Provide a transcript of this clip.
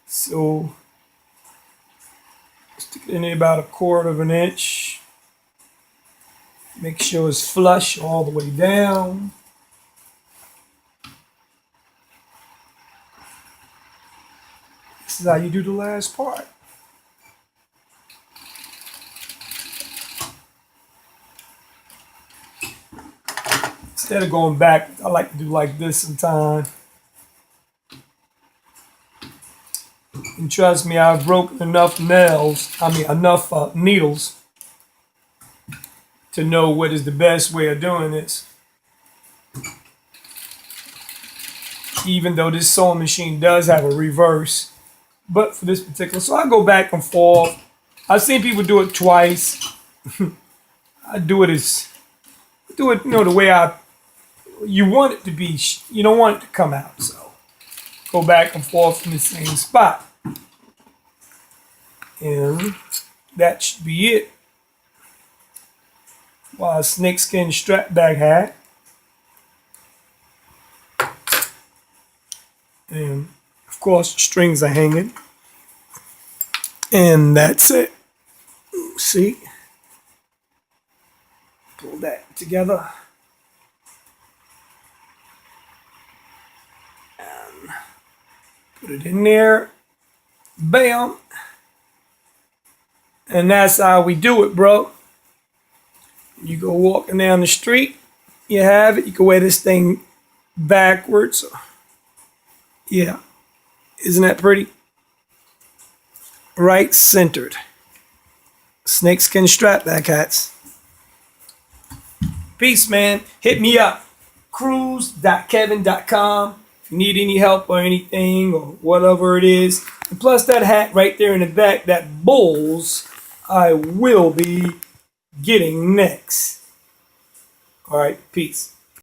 So stick it in there about 1/4 of an inch. Make sure it's flush all the way down. This is how you do the last part. Instead of going back, I like to do like this sometimes. And trust me, I've broken enough enough needles to know what is the best way of doing this. Even though this sewing machine does have a reverse, but for this particular, so I go back and forth. I've seen people do it twice. I do it, the way you want it to be. You don't want it to come out, so go back and forth in the same spot. And that should be it. Wow, a snakeskin strap back hat. And of course, strings are hanging. And that's it. See? Pull that together. And put it in there. Bam. And that's how we do it, bro. You go walking down the street, you have it. You can wear this thing backwards. Yeah. Isn't that pretty? Right centered. Snakeskin strap back hats. Peace, man. Hit me up. Cruz.kevin.com if you need any help or anything or whatever it is. And plus that hat right there in the back, that bulls, I will be getting next. All right, peace.